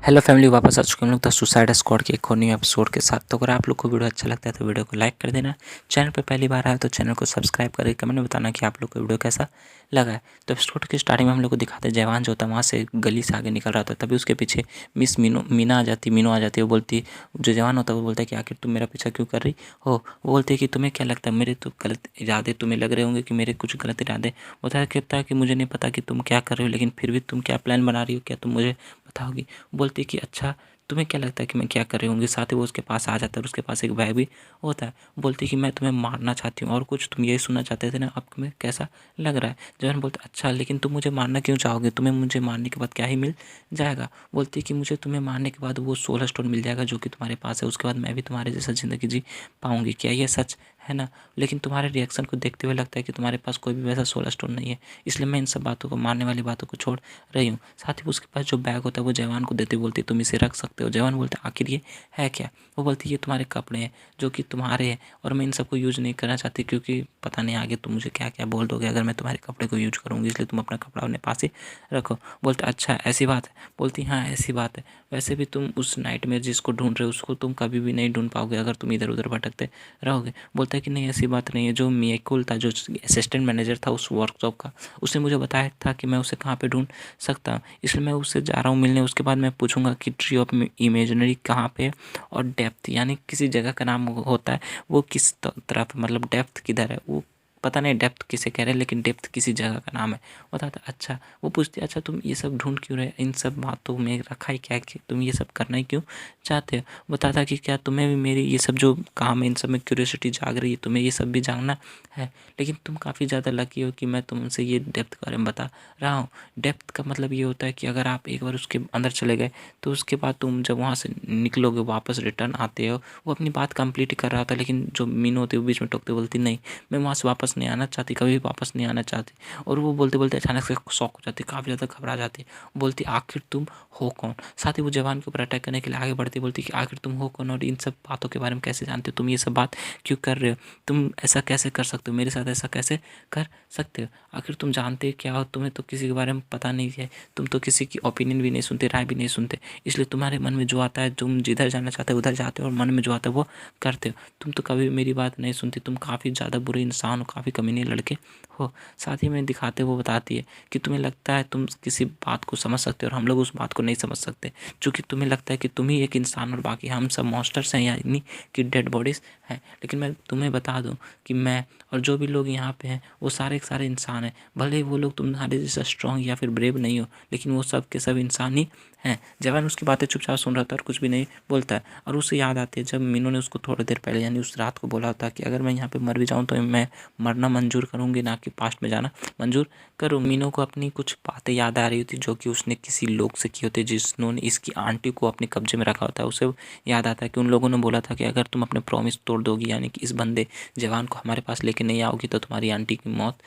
Hello family, वापस आ चुके हम लोग द सुसाइड स्क्वाड के एक और न्यू एपिसोड के साथ। तो अगर आप लोग को वीडियो अच्छा लगता है तो वीडियो को लाइक कर देना। चैनल पे पहली बार आए तो चैनल को सब्सक्राइब करके कमेंट में बताना कि आप लोग को वीडियो कैसा लगा है। तो एपिसोड की स्टार्टिंग में हम लोग को दिखाते हैं जवान जो होता है वहाँ से गली से आगे निकल रहा था, तभी उसके पीछे मिस मीना आ जाती है। वो बोलती, जो जवान होता है वो बोलता है कि आखिर तुम मेरा पीछा क्यों कर रही हो। वो बोलती है कि तुम्हें क्या लगता है मेरे तो गलत इरादे तुम्हें लग रहे होंगे कि मेरे कुछ गलत इरादे। होता है कहता है कि मुझे नहीं पता कि तुम क्या कर रहे हो, लेकिन फिर भी तुम क्या प्लान बना रही हो, क्या तुम मुझे बताओगी। बोलती है कि अच्छा तुम्हें क्या लगता है कि मैं क्या कर रही होंगी। साथ ही वो उसके पास आ जाता है और उसके पास एक बैग भी होता है। बोलती है कि मैं तुम्हें मारना चाहती हूँ और कुछ तुम यही सुनना चाहते थे ना, अब तुम्हें कैसा लग रहा है। जवान बोलता है अच्छा लेकिन तुम मुझे मारना क्यों चाहोगे, तुम्हें मुझे मारने के बाद क्या ही मिल जाएगा। बोलती है कि मुझे तुम्हें मारने के बाद वो 16 स्टोन मिल जाएगा जो कि तुम्हारे पास है, उसके बाद मैं भी तुम्हारे जैसा ज़िंदगी जी पाऊँगी। क्या ये सच है ना। लेकिन तुम्हारे रिएक्शन को देखते हुए लगता है कि तुम्हारे पास कोई भी वैसा 16 स्टोन नहीं है, इसलिए मैं इन सब बातों को, मारने वाली बातों को छोड़ रही हूँ। साथ ही उसके पास जो बैग होता है वो जवान को देते, बोलती तुम इसे रख सकते हो। जवान बोलते आखिर ये है क्या। वो बोलती ये तुम्हारे कपड़े हैं जो कि तुम्हारे हैं और मैं इन सबको यूज़ नहीं करना चाहती, क्योंकि पता नहीं आगे तुम मुझे क्या क्या बोल दोगे अगर मैं तुम्हारे कपड़े को यूज करूँगी, इसलिए तुम अपना कपड़ा अपने पास ही रखो। बोलते अच्छा ऐसी बात है। बोलती हाँ ऐसी बात है। वैसे भी तुम उस नाइट में जिसको ढूंढ रहे हो उसको तुम कभी भी नहीं ढूंढ पाओगे अगर तुम इधर उधर भटकते रहोगे। बोलता है कि नहीं ऐसी बात नहीं है। जो मियाकुल था, जो असिस्टेंट मैनेजर था उस वर्कशॉप का, उसने मुझे बताया था कि मैं उसे कहाँ पे ढूंढ सकता हूँ, इसलिए मैं उससे जा रहा हूँ मिलने। उसके बाद मैं पूछूंगा कि ट्री ऑफ इमेजिनरी कहाँ पे है और डेप्थ यानी किसी जगह का नाम होता है वो किस तरफ, मतलब डेप्थ किधर है। वो पता नहीं डेप्थ किसे कह रहे हैं, लेकिन डेप्थ किसी जगह का नाम है। बताता अच्छा। वो पूछती अच्छा तुम ये सब ढूंढ क्यों रहे, इन सब बातों में रखा है क्या कि तुम ये सब करना ही क्यों चाहते हो। बताता कि क्या तुम्हें भी मेरी ये सब जो काम है इन सब में क्यूरियोसिटी जाग रही है, तुम्हें ये सब भी जानना है। लेकिन तुम काफ़ी ज़्यादा लकी हो कि मैं तुमसे ये डेप्थ के बारे में बता रहा हूँ। डेप्थ का मतलब ये होता है कि अगर आप एक बार उसके अंदर चले गए तो उसके बाद तुम जब वहाँ से निकलोगे वापस रिटर्न आते हो। वो अपनी बात कंप्लीट कर रहा था, लेकिन जो मीनू होती है वो बीच में टोकते, बोलती नहीं मैं वहाँ से वापस नहीं आना चाहती, कभी भी वापस नहीं आना चाहती। और वो बोलते बोलते अचानक से शॉक हो जाती, काफ़ी ज़्यादा घबरा जाती। बोलती आखिर तुम हो कौन। साथ ही वो जवान के ऊपर अटैक करने के लिए आगे बढ़ती, बोलती कि आखिर तुम हो कौन और इन सब बातों के बारे में कैसे जानते हो, तुम ये सब बात क्यों कर रहे हो, तुम ऐसा कैसे कर सकते हो, मेरे साथ ऐसा कैसे कर सकते हो। आखिर तुम जानते क्या हो, तुम्हें तो किसी के बारे में पता नहीं है, तुम तो किसी की ओपिनियन भी नहीं सुनते, राय भी नहीं सुनते, इसलिए तुम्हारे मन में जो आता है तुम जिधर जाना चाहते हो उधर जाते हो और मन में जो आता है वो करते हो। तुम तो कभी मेरी बात नहीं सुनती, तुम काफ़ी ज़्यादा बुरे इंसान हो, काफ़ी कमीने लड़के हो। साथ ही में दिखाते वो बताती है कि तुम्हें लगता है तुम किसी बात को समझ सकते हो और हम लोग उस बात को नहीं समझ सकते, क्योंकि तुम्हें लगता है कि तुम ही एक इंसान और बाकी हम सब मॉन्स्टर्स हैं, यानी कि डेड बॉडीज़ हैं। लेकिन मैं तुम्हें बता दूं कि मैं और जो भी लोग यहाँ पे हैं वो सारे के सारे इंसान हैं। भले ही वो लोग तुम्हारे जैसा स्ट्रॉन्ग या फिर ब्रेव नहीं हो, लेकिन वो सब के सब इंसान ही हैं। जवान उसकी बातें चुपचाप सुन रहा था और कुछ भी नहीं बोलता है। और उसे याद आती है जब मीनू ने उसको थोड़ी देर पहले यानी उस रात को बोला था कि अगर मैं यहाँ पे मर भी जाऊँ तो मैं मरना मंजूर करूँगी, ना कि पास्ट में जाना मंजूर करूँ। मीनू को अपनी कुछ बातें याद आ रही थी जो कि उसने किसी लोग से की होती, जिन्होंने इसकी आंटी को अपने कब्जे में रखा होता है। उसे याद आता है कि उन लोगों ने बोला था कि अगर तुम अपने प्रॉमिस तोड़ दोगी, यानी कि इस बंदे जवान को हमारे पास लेके नहीं आओगी, तो तुम्हारी आंटी की मौत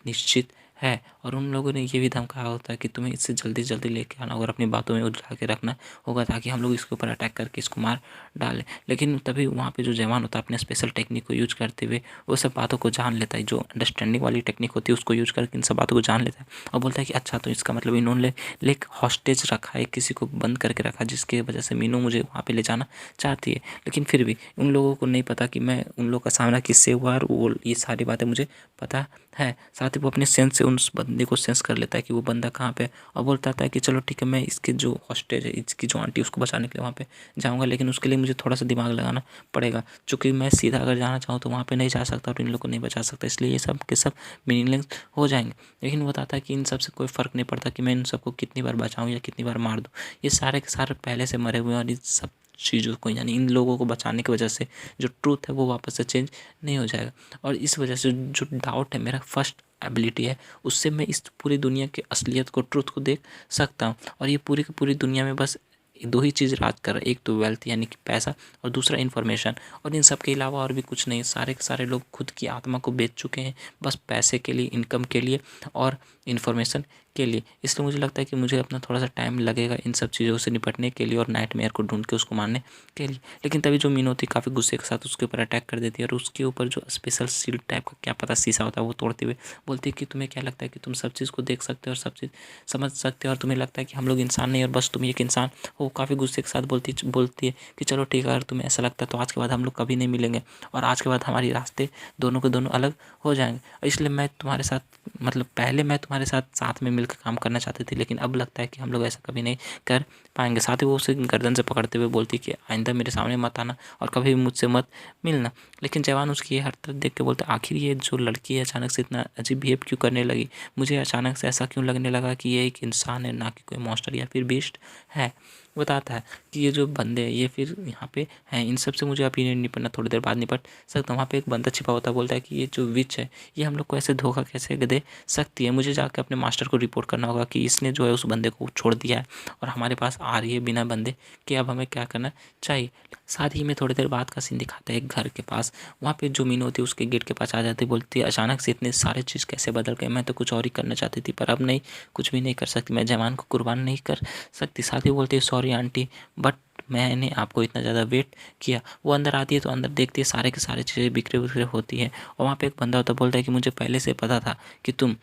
निश्चित है। और उन लोगों ने ये भी धमकाया होता है कि तुम्हें इससे जल्दी जल्दी लेके आना और अपनी बातों में उलझा के रखना होगा, ताकि हम लोग इसके ऊपर अटैक करके इसको मार डालें। लेकिन तभी वहाँ पे जो जवान होता है अपने स्पेशल टेक्निक को यूज करते हुए वो सब बातों को जान लेता है, जो अंडरस्टैंडिंग वाली टेक्निक होती है उसको यूज करके इन सब बातों को जान लेता है। और बोलता है कि अच्छा तो इसका मतलब इन्होंने एक हॉस्टेज रखा है, किसी को बंद करके रखा, जिसकी वजह से मीनू मुझे वहाँ पे ले जाना चाहती है। लेकिन फिर भी उन लोगों को नहीं पता कि मैं उन लोगों का सामना किससे हुआ, और वो ये सारी बातें मुझे पता है। साथ ही वो अपने सेंस से उस बंदे को सेंस कर लेता है कि वो बंदा कहाँ पे, और बोलता है कि चलो ठीक है मैं इसके जो हॉस्टेज है, इसकी जो आंटी उसको बचाने के लिए वहाँ पे जाऊँगा, लेकिन उसके लिए मुझे थोड़ा सा दिमाग लगाना पड़ेगा, क्योंकि मैं सीधा अगर जाना चाहूँ तो वहाँ पे नहीं जा सकता और इन लोग को नहीं बचा सकता, इसलिए ये सब के सब मीनिंगलेस हो जाएंगे। लेकिन वो बताता है कि इन सब से कोई फ़र्क नहीं पड़ता कि मैं इन सबको कितनी बार बचाऊँ या कितनी बार मार दूँ, ये सारे के सारे पहले से मरे हुए हैं और इन सब चीज़ों को, यानी इन लोगों को बचाने की वजह से जो ट्रूथ है वो वापस से चेंज नहीं हो जाएगा। और इस वजह से जो डाउट है, मेरा फर्स्ट एबिलिटी है, उससे मैं इस पूरी दुनिया की असलियत को, ट्रूथ को देख सकता हूँ। और ये पूरी की पूरी दुनिया में बस दो ही चीज़ राज कर रहा है, एक तो वेल्थ यानी कि पैसा, और दूसरा इन्फॉर्मेशन। और इन सब के अलावा और भी कुछ नहीं, सारे के सारे लोग खुद की आत्मा को बेच चुके हैं बस पैसे के लिए, इनकम के लिए और इन्फॉर्मेशन के लिए। इसलिए मुझे लगता है कि मुझे अपना थोड़ा सा टाइम लगेगा इन सब चीज़ों से निपटने के लिए और नाइटमेयर को ढूंढ के उसको मारने के लिए। लेकिन तभी जो मीनू होती है काफ़ी गुस्से के साथ उसके ऊपर अटैक कर देती है और उसके ऊपर जो स्पेशल शील्ड टाइप का क्या पता शीशा होता है वो तोड़ते हुए बोलती है कि तुम्हें क्या लगता है कि तुम सब चीज़ को देख सकते हो और सब चीज़ समझ सकते हो और तुम्हें लगता है कि हम लोग इंसान नहीं और बस तुम एक इंसान हो। काफ़ी गुस्से के साथ बोलती है कि चलो ठीक है, अगर तुम्हें ऐसा लगता है तो आज के बाद हम लोग कभी नहीं मिलेंगे और आज के बाद हमारी रास्ते दोनों के दोनों अलग हो जाएंगे। इसलिए मैं तुम्हारे साथ मतलब पहले मैं तुम्हारे साथ साथ में मिलकर काम करना चाहती थी, लेकिन अब लगता है कि हम लोग ऐसा कभी नहीं कर पाएंगे। साथ ही वो उसे गर्दन से पकड़ते हुए बोलती कि आइंदा मेरे सामने मत आना और कभी भी मुझसे मत मिलना। लेकिन जवान उसकी ये हरकत देख के बोलते आखिर ये जो लड़की है अचानक से इतना अजीब बिहेव क्यों करने लगी। मुझे अचानक से ऐसा क्यों लगने लगा कि ये एक इंसान है ना कि कोई मॉन्स्टर या फिर बीस्ट है। बताता है कि ये जो बंदे हैं ये फिर यहाँ पे हैं, इन सब से मुझे अभी नहीं निपटना, थोड़ी देर बाद निपट सकता हूँ। वहाँ पे एक बंदा छिपा होता है, बोलता है कि ये जो विच है ये हम लोग को ऐसे धोखा कैसे दे सकती है। मुझे जाकर अपने मास्टर को रिपोर्ट करना होगा कि इसने जो है उस बंदे को छोड़ दिया है और हमारे पास आ रही है बिना बंदे कि अब हमें क्या करना चाहिए। साथ ही में थोड़ी देर बाद का सीन दिखाता है एक घर के पास। वहाँ पे जो मीनू होती है उसके गेट के पास आ जाती है, बोलती है अचानक से इतने सारे चीज़ कैसे बदल गए, मैं तो कुछ और ही करना चाहती थी पर अब नहीं, कुछ भी नहीं कर सकती, मैं जवान को कुर्बान नहीं कर सकती। साथ ही बोलती है सॉरी आंटी, बट मैंने आपको इतना ज़्यादा वेट किया। वो अंदर आती है तो अंदर देखती है सारे के सारे चीज़ें बिखरे बिखरे होती है और वहाँ पे एक बंदा होता है, बोलता है कि मुझे पहले से पता था कि तुम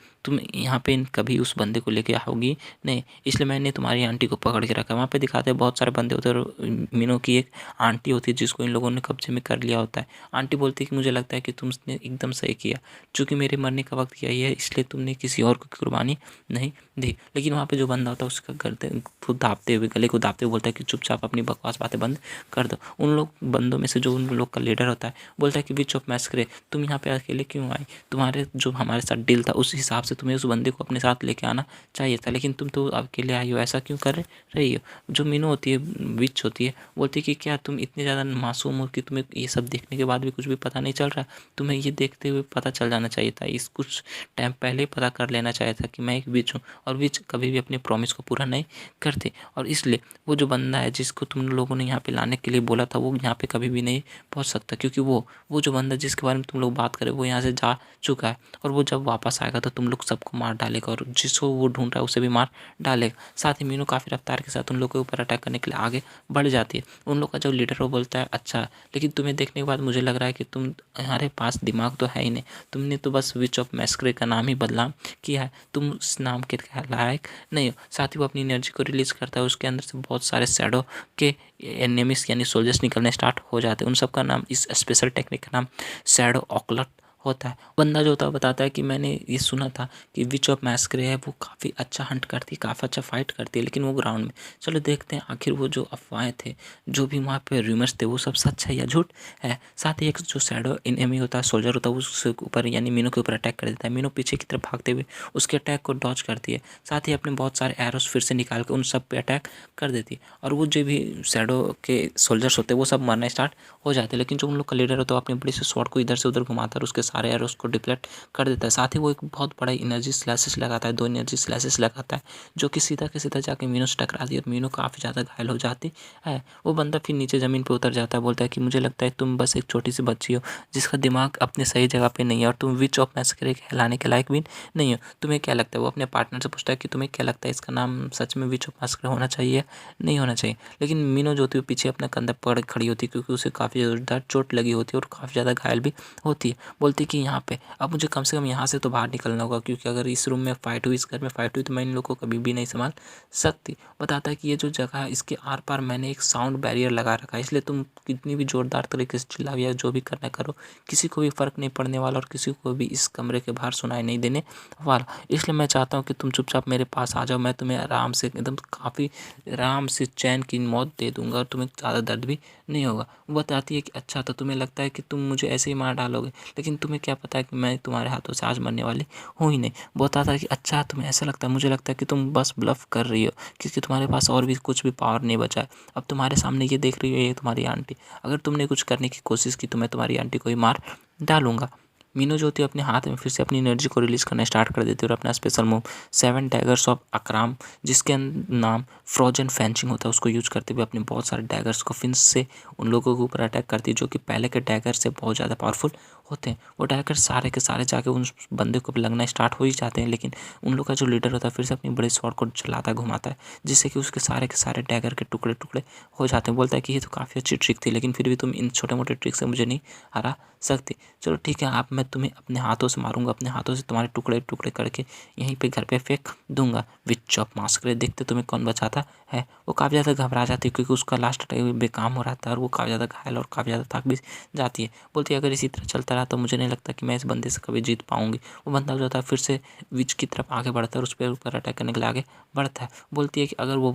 यहाँ पे कभी उस बंदे को लेके आओगी नहीं, इसलिए मैंने तुम्हारी आंटी को पकड़ के रखा। वहाँ पे दिखाते हैं बहुत सारे बंदे होते हैं और मीनू की एक आंटी होती है जिसको इन लोगों ने कब्जे में कर लिया होता है। आंटी बोलती है कि मुझे लगता है कि तुमने एकदम सही किया, चूँकि मेरे मरने का वक्त यही है इसलिए तुमने किसी और को कुर्बानी नहीं दी। लेकिन वहाँ पे जो बंदा होता है उसका गर्दन खुद दाबते हुए गले को दाबते हुए बोलता है कि चुपचाप अपनी बकवास बातें बंद कर दो। उन लोग बंदों में से जो उन लोग का लीडर होता है बोलता है कि विच ऑफ मैस्करे, तुम यहाँ पे अकेले क्यों आई, तुम्हारे जो हमारे साथ डील था उस हिसाब से तुम्हें उस बंदे को अपने साथ लेके आना चाहिए था, लेकिन तुम तो अकेले आई हो, ऐसा क्यों कर रही हो। जो मीनू होती है विच होती है बोलती है कि क्या तुम इतने ज़्यादा मासूम हो कि तुम्हें ये सब देखने के बाद भी कुछ भी पता नहीं चल रहा, तुम्हें ये देखते हुए पता चल जाना चाहिए था, इस कुछ टाइम पहले ही पता कर लेना चाहिए था कि मैं एक विच हूँ और विच कभी भी अपने प्रॉमिस को पूरा नहीं करते। और इसलिए वो जो बंदा है जिसको तुम लोगों ने यहाँ पे लाने के लिए बोला था वो यहाँ पे कभी भी नहीं पहुँच सकता, क्योंकि वो जो बंदा जिसके बारे में तुम लोग बात करें वो यहाँ से जा चुका है और वो जब वापस आएगा तो तुम लोग सबको मार डालेगा और जिसको वो ढूंढ रहा है उसे भी मार डालेगा। साथ ही मीनू काफ़ी रफ्तार के साथ उन लोगों के ऊपर अटैक करने के लिए आगे बढ़ जाती है। उन लोग का जो लीडर वो बोलता है अच्छा, लेकिन तुम्हें देखने के बाद मुझे लग रहा है कि तुम्हारे पास दिमाग तो है ही नहीं, तुमने तो बस विच ऑफ मैस्करे का नाम ही बदनाम किया है, तुम उस नाम के लायक नहीं हो। साथ ही वो अपनी एनर्जी को रिलीज़ करता है, उसके अंदर से बहुत सारे शैडो के एनिमीज यानी सोल्जर्स निकलने स्टार्ट हो जाते हैं। उन सब का नाम, इस स्पेशल टेक्निक का नाम शैडो ऑकलट होता है। बंदा जो होता है बताता है कि मैंने ये सुना था कि विच ऑफ मैस्करे है वो काफ़ी अच्छा हंट करती है, काफ़ी अच्छा फाइट करती है, लेकिन वो ग्राउंड में, चलो देखते हैं आखिर वो जो अफवाहें थे, जो भी वहाँ पे रूमर्स थे वो सब सच है या झूठ है। साथ ही एक जो शैडो एनिमी होता है, सोल्जर होता है, उसके ऊपर यानी मीनू के ऊपर अटैक कर देता है। मीनू पीछे की तरफ भागते हुए उसके अटैक को डॉज करती है, साथ ही अपने बहुत सारे एरोस फिर से निकाल कर उन सब पे अटैक कर देती है और वो जो भी शैडो के सोल्जर्स होते हैं वो सब मरना स्टार्ट हो जाते हैं। लेकिन जो उन लोग का लीडर होता है वो अपने बड़ी से स्वॉर्ड को इधर से उधर घुमाता है और उसके सारे एरोस को डिप्लेट कर देता है। साथ ही वो एक बहुत बड़ा एनर्जी स्लैशेस लगाता है, 2 एनर्जी स्लैशेस लगाता है जो कि सीधा के सीधा जाके मीनू से टकराती है और मीनू काफ़ी ज़्यादा घायल हो जाती है। वो बंदा फिर नीचे ज़मीन पर उतर जाता है, बोलता है कि मुझे लगता है तुम बस एक छोटी सी बच्ची हो जिसका दिमाग अपने सही जगह पे नहीं है और तुम विच ऑफ मैस्करे कहलाने के लायक भी नहीं हो। तुम्हें क्या लगता है, वो अपने पार्टनर से पूछता है कि तुम्हें क्या लगता है इसका नाम सच में विच ऑफ मैस्करे होना चाहिए नहीं होना चाहिए। लेकिन मीनू जो होती है वो पीछे अपना कंधा पकड़ खड़ी होती है क्योंकि उसे काफ़ी ज़ोरदार चोट लगी होती है और काफ़ी ज़्यादा घायल भी होती है। बोलती है कि यहाँ पे अब मुझे कम से कम यहाँ से तो बाहर निकलना होगा, क्योंकि अगर इस रूम में फाइट हुई, इस घर में फाइट हुई तो मैं इन लोगों को कभी भी नहीं संभाल सकती। बताता है कि ये जो जगह है इसके आर पार मैंने एक साउंड बैरियर लगा रखा है, इसलिए तुम कितनी भी ज़ोरदार तरीके से चिल्लाओ या जो भी करना करो किसी को भी फ़र्क नहीं पड़ने वाला और किसी को भी इस कमरे के बाहर सुनाई नहीं देने वाला। इसलिए मैं चाहता हूँ कि तुम चुपचाप मेरे पास आ जाओ, मैं तुम्हें आराम से एकदम काफ़ी आराम से चैन की मौत दे दूंगा और तुम्हें ज़्यादा दर्द भी नहीं होगा। वो बताती है कि अच्छा तो तुम्हें लगता है कि तुम मुझे ऐसे ही मार डालोगे, लेकिन तुम्हें क्या पता है कि मैं तुम्हारे हाथों से आज मरने वाली हूँ ही नहीं। वो बताता है कि अच्छा तुम्हें ऐसा लगता है, मुझे लगता है कि तुम बस ब्लफ कर रही हो क्योंकि तुम्हारे पास और भी कुछ भी पावर नहीं बचा है। अब तुम्हारे सामने ये देख रही हो ये तुम्हारी आंटी, अगर तुमने कुछ करने की कोशिश की तो मैं तुम्हारी आंटी को ही मार डालूंगा। मीनू जो होती है अपने हाथ में फिर से अपनी एनर्जी को रिलीज़ करना स्टार्ट कर देती है और अपना special move 7 daggers of Akram, जिसके नाम फ्रोजन फेंचिंग होता है, उसको यूज करते हुए अपने बहुत सारे डैगर्स को फिर से उन लोगों के ऊपर अटैक करती है जो कि पहले के डैगर से बहुत ज़्यादा पावरफुल होते हैं वो डायरेक्ट सारे के सारे जाके उन बंदे को लगना स्टार्ट हो ही जाते हैं। लेकिन उन लोग का जो लीडर होता है फिर से अपनी बड़े स्वॉर्ड को चलाता है, घुमाता है, जिससे कि उसके सारे के सारे डैगर के टुकड़े टुकड़े हो जाते हैं। बोलता है कि ये तो काफ़ी अच्छी ट्रिक थी, लेकिन फिर भी तुम इन छोटे मोटे ट्रिक से मुझे नहीं हरा सकती। चलो ठीक है, आप मैं तुम्हें अपने हाथों से मारूंगा, अपने हाथों से तुम्हारे टुकड़े टुकड़े करके यहीं पे घर पे फेंक दूंगा विच चॉप मास्कर। देखते तुम्हें कौन बचाता है। वो काफ़ी ज़्यादा घबरा जाती है क्योंकि उसका लास्ट टाइम बेकाम हो रहा था और वो काफ़ी ज़्यादा घायल और काफ़ी ज़्यादा थक भी जाती है। बोलती है अगर इसी तरह चलता रहा तो मुझे नहीं लगता कि मैं इस बंदे से कभी जीत पाऊंगी। वो बंदा जो था फिर से विच की तरफ आगे बढ़ता है और उस पर ऊपर अटैक करने के लिए आगे बढ़ता है। बोलती है कि अगर वो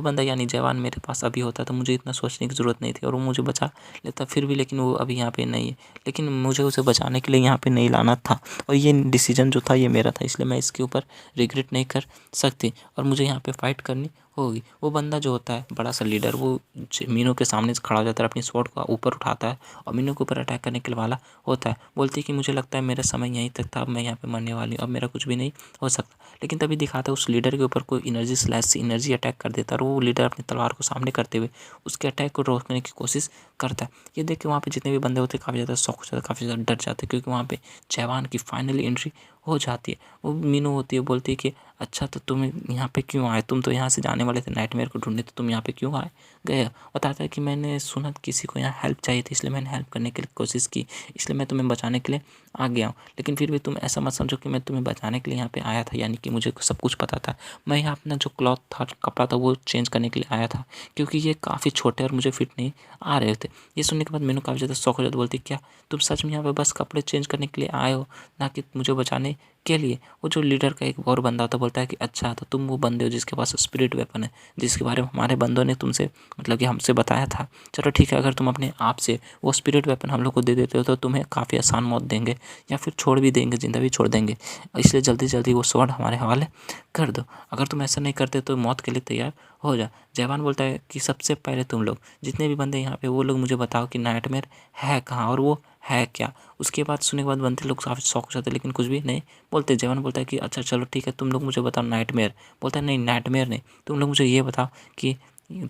बंदा यानी जवान मेरे पास अभी होता तो मुझे इतना सोचने की ज़रूरत नहीं थी और वो मुझे बचा लेता फिर भी, लेकिन वो अभी यहाँ पे नहीं है। लेकिन मुझे उसे बचाने के लिए यहाँ पे नहीं लाना था और ये डिसीजन जो था ये मेरा था, इसलिए मैं इसके ऊपर रिग्रेट नहीं कर सकती और मुझे यहाँ पे फाइट करनी होगी। वो बंदा जो होता है बड़ा सा लीडर, वो मीनू के सामने से खड़ा हो जाता है, अपनी स्वॉर्ड को ऊपर उठाता है और मीनू के ऊपर अटैक करने के वाला होता है। बोलती है कि मुझे लगता है मेरा समय यहीं तक था, अब मैं यहाँ पे मरने वाली हूँ, अब मेरा कुछ भी नहीं हो सकता। लेकिन तभी दिखाता है उस लीडर के ऊपर कोई एनर्जी स्लैश से एनर्जी अटैक कर देता है और वो लीडर अपनी तलवार को सामने करते हुए उसके अटैक को रोकने की कोशिश करता है। ये देख के वहाँ पे जितने भी बंदे होते हैं काफ़ी ज़्यादा शॉक हो जाते हैं, काफ़ी ज़्यादा डर जाते हैं क्योंकि वहाँ पे जवान की फाइनली एंट्री हो जाती है। वो मीनू होती है, बोलती है कि अच्छा तो तुम यहाँ पे क्यों आए, तुम तो यहाँ से जाने वाले थे नाइटमेयर को ढूंढने, तो तुम यहाँ पे क्यों आए गए। बताता है कि मैंने सुना किसी को यहाँ हेल्प चाहिए थी, इसलिए मैंने हेल्प करने की कोशिश की, इसलिए मैं तुम्हें बचाने के लिए आ गया हूँ। लेकिन फिर भी तुम ऐसा मत समझो कि मैं तुम्हें बचाने के लिए यहाँ पे आया था, यानी कि मुझे सब कुछ पता था। मैं यहाँ अपना जो क्लॉथ था, कपड़ा था, वो चेंज करने के लिए आया था क्योंकि ये काफ़ी छोटे और मुझे फिट नहीं आ रहे थे। ये सुनने के बाद मैंने काफ़ी ज़्यादा शौक हो जाता, बोलती क्या तुम सच में यहाँ पे बस कपड़े चेंज करने के लिए आए हो, ना कि मुझे बचाने के लिए। वो जो लीडर का एक और बंदा होता बोलता है कि अच्छा तो तुम वो बंदे हो जिसके पास स्पिरिट वेपन है, जिसके बारे में हमारे बंदों ने तुमसे मतलब कि हमसे बताया था। चलो ठीक है, अगर तुम अपने आप से वो स्पिरिट वेपन हम लोग को दे देते हो तो तुम्हें काफ़ी आसान मौत देंगे या फिर छोड़ भी देंगे, जिंदा भी छोड़ देंगे, इसलिए जल्दी जल्दी वो स्वॉर्ड हमारे हवाले कर दो। अगर तुम ऐसा नहीं करते तो मौत के लिए तैयार हो जा। जवान बोलता है कि सबसे पहले तुम लोग जितने भी बंदे यहाँ पे वो लोग मुझे बताओ कि नाइटमेयर है कहाँ और वो है क्या। उसके बाद सुनने के बाद बंदे लोग काफ़ी शौक हो जाते हैं लेकिन कुछ भी नहीं बोलते। जवान बोलता है कि अच्छा चलो ठीक है, तुम लोग मुझे बताओ नाइटमेयर। बोलता है नहीं नाइटमेयर नहीं, तुम लोग मुझे ये बताओ कि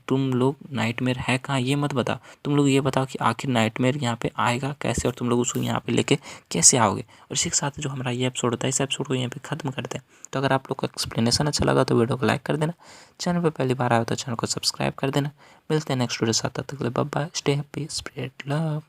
तुम लोग नाइटमेयर है कहाँ, ये मत बताओ। तुम लोग ये बताओ कि आखिर नाइटमेयर यहाँ पे आएगा कैसे और तुम लोग उसको यहाँ पे लेके कैसे आओगे। और इसी के साथ जो हमारा ये एपिसोड होता है इस एपिसोड को यहाँ पे खत्म करते हैं। तो अगर आप लोग को एक्सप्लेनेशन अच्छा लगा तो वीडियो को लाइक कर देना, चैनल पर पहली बार आया तो चैनल को सब्सक्राइब कर देना। मिलते हैं नेक्स्ट वीडियो के साथ, तब तक के लिए bye bye, stay happy, spread love.